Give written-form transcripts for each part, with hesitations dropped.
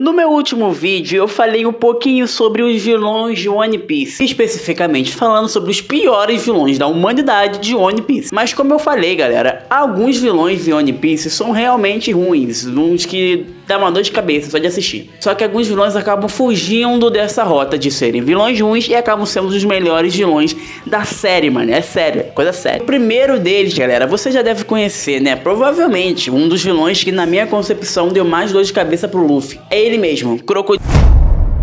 No meu último vídeo eu falei um pouquinho sobre os vilões de One Piece, especificamente falando sobre os piores vilões da humanidade de One Piece. Mas como eu falei, galera, alguns vilões de One Piece são realmente ruins, uns que dá uma dor de cabeça só de assistir. Só que alguns vilões acabam fugindo dessa rota de serem vilões ruins e acabam sendo os melhores vilões da série, mano. É sério, é coisa séria. O primeiro deles, galera, você já deve conhecer, né? Provavelmente um dos vilões que na minha concepção deu mais dor de cabeça pro Luffy. É ele mesmo, Crocodilo.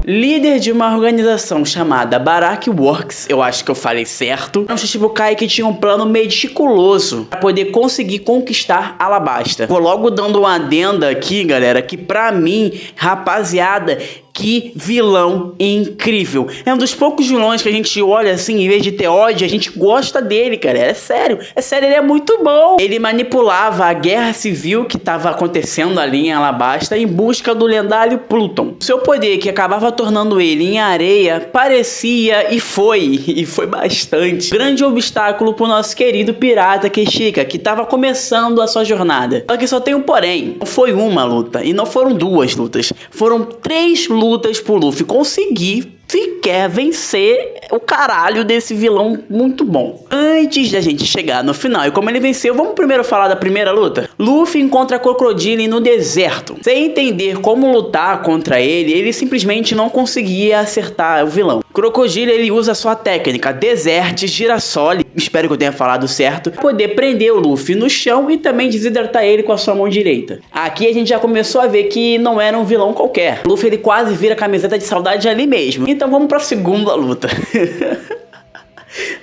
Líder de uma organização chamada Baraki Works, eu acho que eu falei certo, é um Shichibukai que tinha um plano meticuloso para poder conseguir conquistar Alabasta. Vou logo dando uma adenda aqui, galera, que pra mim, rapaziada, que vilão incrível. É um dos poucos vilões que a gente olha assim, em vez de ter ódio, a gente gosta dele, cara. É sério, ele é muito bom. Ele manipulava a guerra civil que estava acontecendo ali em Alabasta em busca do lendário Pluton. Seu poder, que acabava tornando ele em areia, parecia e foi bastante grande obstáculo pro nosso querido pirata Kishika, que estava começando a sua jornada. Só que só tem um porém. Não foi uma luta, e não foram duas lutas, foram 3 lutas pro Luffy conseguir sequer vencer o caralho desse vilão muito bom. Antes da gente chegar no final e como ele venceu, vamos primeiro falar da primeira luta. Luffy encontra Crocodile no deserto. Sem entender como lutar contra ele, ele simplesmente não conseguia acertar o vilão. Crocodile, ele usa sua técnica Desert Girassol, espero que eu tenha falado certo, para poder prender o Luffy no chão e também desidratar ele com a sua mão direita. Aqui a gente já começou a ver que não era um vilão qualquer. O Luffy, ele quase vira camiseta de saudade ali mesmo. Então vamos pra segunda luta.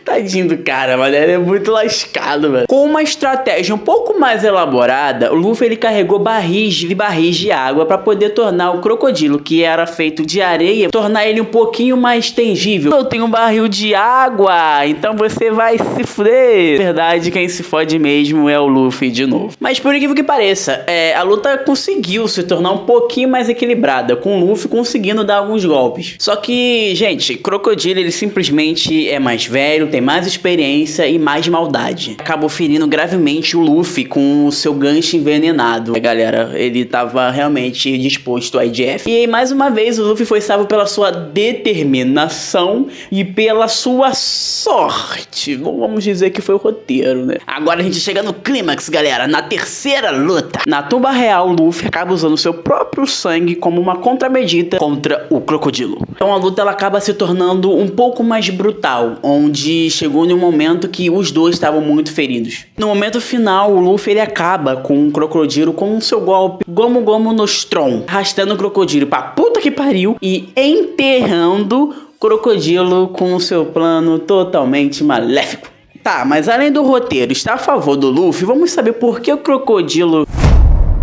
Tadinho do cara, mano, ele é muito lascado, mano. Com uma estratégia um pouco mais elaborada, o Luffy, ele carregou barris de água para poder tornar o Crocodilo, que era feito de areia, tornar ele um pouquinho mais tangível. Eu tenho um barril de água, então você vai se fuder. Na verdade, quem se fode mesmo é o Luffy de novo. Mas por incrível que pareça, a luta conseguiu se tornar um pouquinho mais equilibrada, com o Luffy conseguindo dar alguns golpes. Só que, gente, Crocodilo, ele simplesmente é mais velho, tem mais experiência e mais maldade. Acabou ferindo gravemente o Luffy com o seu gancho envenenado. Galera, ele tava realmente disposto a IDF. E mais uma vez o Luffy foi salvo pela sua determinação e pela sua sorte. Vamos dizer que foi o roteiro, né? Agora a gente chega no clímax, galera, na terceira luta. Na tumba real, o Luffy acaba usando seu próprio sangue como uma contramedida contra o Crocodilo. Então a luta, ela acaba se tornando um pouco mais brutal, onde chegou num momento que os dois estavam muito feridos. No momento final, o Luffy, ele acaba com o Crocodilo com o seu golpe Gomu Gomu no Strong, arrastando o Crocodilo pra puta que pariu e enterrando o Crocodilo com o seu plano totalmente maléfico. Tá, mas além do roteiro estar a favor do Luffy, vamos saber por que o Crocodilo...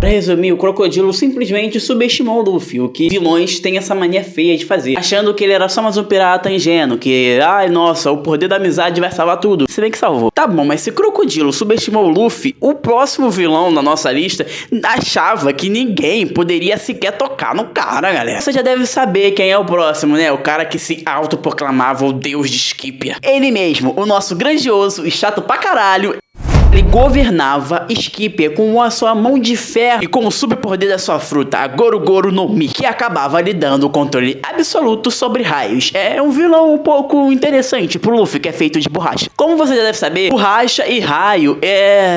Pra resumir, o Crocodilo simplesmente subestimou o Luffy, o que vilões têm essa mania feia de fazer, achando que ele era só mais um pirata ingênuo, que, ai nossa, o poder da amizade vai salvar tudo. Se bem que salvou. Tá bom, mas se Crocodilo subestimou o Luffy, o próximo vilão na nossa lista achava que ninguém poderia sequer tocar no cara, galera. Você já deve saber quem é o próximo, né? O cara que se autoproclamava o deus de Skypiea. Ele mesmo, o nosso grandioso e chato pra caralho. Ele governava Skypiea com a sua mão de ferro e com o superpoder da sua fruta, a Goru Goru no Mi, que acabava lhe dando o controle absoluto sobre raios. É um vilão um pouco interessante pro Luffy, que é feito de borracha. Como você já deve saber, borracha e raio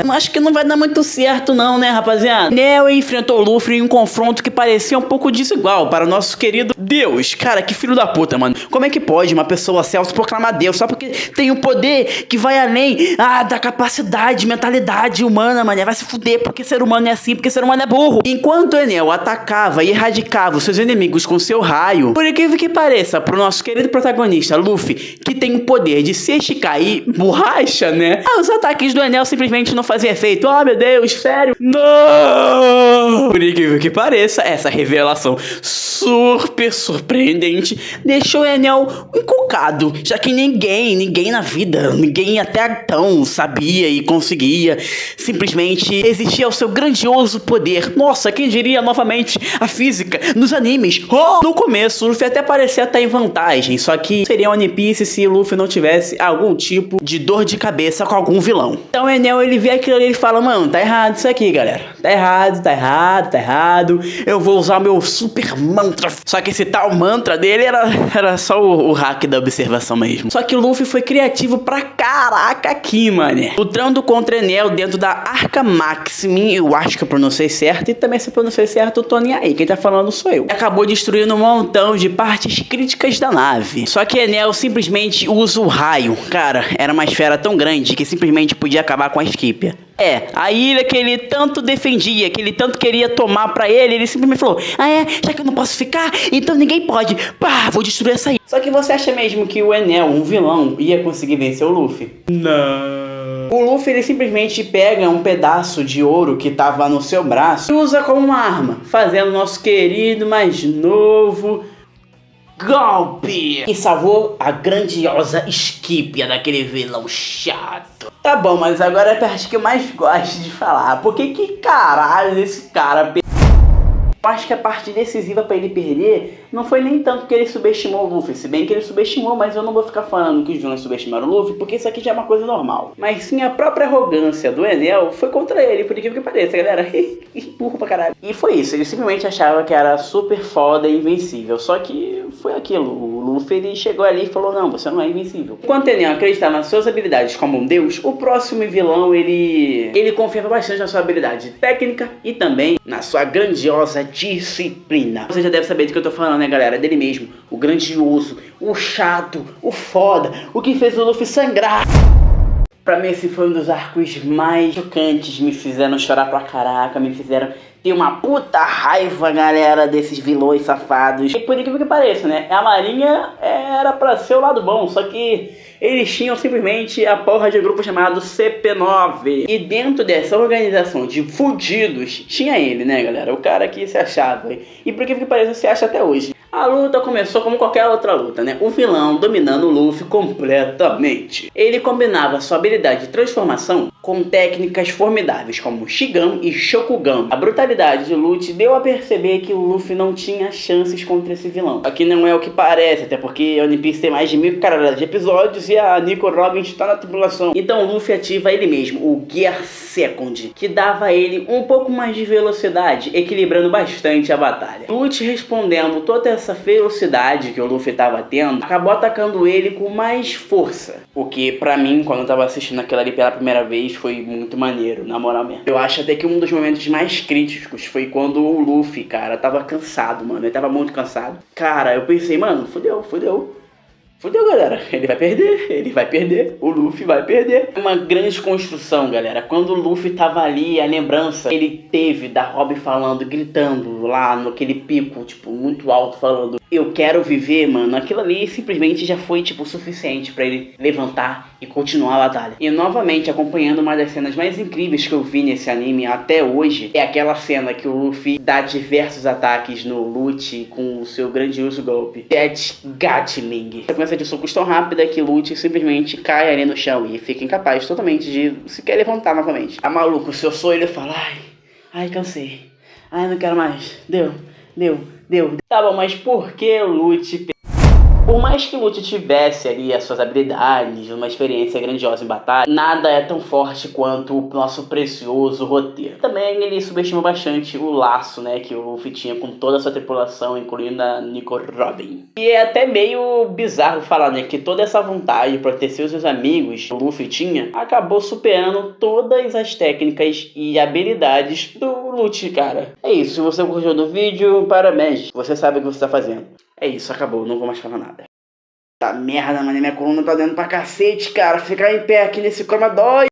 acho que não vai dar muito certo não, né, rapaziada? Neo enfrentou o Luffy em um confronto que parecia um pouco desigual para o nosso querido Deus. Cara, que filho da puta, mano. Como é que pode uma pessoa se autoproclamar Deus só porque tem um poder que vai além da capacidade, mentalidade humana, mano? Vai se fuder, porque ser humano é assim, porque ser humano é burro. Enquanto Enel atacava e erradicava os seus inimigos com seu raio, por incrível que pareça, pro nosso querido protagonista Luffy, que tem o poder de se esticar e borracha, né? Os ataques do Enel simplesmente não faziam efeito. Oh, meu Deus, sério? Não! Por incrível que pareça, essa revelação super surpreendente deixou o Enel encucado, já que ninguém na vida, ninguém até então sabia e conseguia conseguia simplesmente resistir ao seu grandioso poder. Nossa, quem diria novamente a física nos animes? Oh! No começo, o Luffy até parecia estar em vantagem, só que seria One Piece se o Luffy não tivesse algum tipo de dor de cabeça com algum vilão. Então o Enel, ele vê aquilo ali e fala, mano, tá errado isso aqui, galera. Tá errado, tá errado, tá errado. Eu vou usar o meu super mantra. Só que esse tal mantra dele era só o hack da observação mesmo. Só que o Luffy foi criativo pra caraca aqui, mano. Lutando contra Enel dentro da Arca Maximin, eu acho que eu pronunciei certo, e também se eu pronunciei certo, eu tô nem aí, quem tá falando sou eu. Acabou destruindo um montão de partes críticas da nave. Só que Enel simplesmente usa o raio. Cara, era uma esfera tão grande que simplesmente podia acabar com a Skypiea. A ilha que ele tanto defendia, que ele tanto queria tomar pra ele simplesmente falou, já que eu não posso ficar, então ninguém pode, pá, vou destruir essa ilha. Só que você acha mesmo que o Enel, um vilão, ia conseguir vencer o Luffy? Não. O Luffy, ele simplesmente pega um pedaço de ouro que tava no seu braço e usa como uma arma, fazendo nosso querido mais novo golpe, que salvou a grandiosa Skypiea daquele vilão chato. Tá bom, mas agora é a parte que eu mais gosto de falar. Por que caralho esse cara... Eu acho que a parte decisiva pra ele perder não foi nem tanto que ele subestimou o Luffy, se bem que ele subestimou, mas eu não vou ficar falando que os vilões subestimaram o Luffy, porque isso aqui já é uma coisa normal. Mas sim, a própria arrogância do Enel foi contra ele, por incrível que pareça, galera. Burro pra caralho. E foi isso, ele simplesmente achava que era super foda e invencível, só que foi aquilo. O Luffy, ele chegou ali e falou, não, você não é invencível. Enquanto Enel acreditava nas suas habilidades como um deus, o próximo vilão, ele confiava bastante na sua habilidade técnica e também na sua grandiosa disciplina. Você já deve saber do que eu tô falando, né, galera? Dele mesmo, o grandioso, o chato, o foda, o que fez o Luffy sangrar. Pra mim esse foi um dos arcos mais chocantes, me fizeram chorar pra caraca, me fizeram ter uma puta raiva, galera, desses vilões safados. E por incrível que pareça, né, a marinha era pra ser o lado bom, só que eles tinham simplesmente a porra de um grupo chamado CP9. E dentro dessa organização de fudidos, tinha ele, né, galera, o cara que se achava. E por incrível que pareça, se acha até hoje. A luta começou como qualquer outra luta, né? O vilão dominando o Luffy completamente. Ele combinava sua habilidade de transformação com técnicas formidáveis como Shigan e Shokugan. A brutalidade de Luffy deu a perceber que o Luffy não tinha chances contra esse vilão. Aqui não é o que parece, até porque One Piece tem mais de 1000 caralhas de episódios e a Nico Robin está na tripulação. Então o Luffy ativa ele mesmo, o Gear Second, que dava a ele um pouco mais de velocidade, equilibrando bastante a batalha. Luffy, respondendo toda essa velocidade que o Luffy estava tendo, acabou atacando ele com mais força. O que pra mim, quando eu tava assistindo aquilo ali pela primeira vez, foi muito maneiro, na moral mesmo. Eu acho até que um dos momentos mais críticos foi quando o Luffy, cara, tava cansado, mano. Ele tava muito cansado. Cara, eu pensei, mano, fudeu. Fudeu, galera. Ele vai perder. O Luffy vai perder. Uma grande construção, galera. Quando o Luffy tava ali, a lembrança ele teve da Robin falando, gritando lá naquele pico, tipo, muito alto, falando, eu quero viver, mano. Aquilo ali simplesmente já foi, tipo, suficiente pra ele levantar e continuar a batalha. E novamente, acompanhando uma das cenas mais incríveis que eu vi nesse anime até hoje, é aquela cena que o Luffy dá diversos ataques no Lute com o seu grandioso golpe, Death Gatling. Sequência de socos tão rápida que Lute simplesmente cai ali no chão e fica incapaz totalmente de sequer levantar novamente. A maluco, se eu sou ele, eu falo, ai, cansei. Ai, não quero mais. Deu. Tá bom, mas por que o Lute... Por mais que o Lute tivesse ali as suas habilidades, uma experiência grandiosa em batalha, nada é tão forte quanto o nosso precioso roteiro. Também ele subestima bastante o laço, né, que o Luffy tinha com toda a sua tripulação, incluindo a Nico Robin. E é até meio bizarro falar, né, que toda essa vontade de proteger os seus amigos que o Luffy tinha, acabou superando todas as técnicas e habilidades do Lute, cara. É isso, se você gostou do vídeo, parabéns, você sabe o que você tá fazendo. É isso, acabou, não vou mais falar nada. Tá merda, mano, minha coluna tá dando pra cacete, cara. Ficar em pé aqui nesse chroma dói.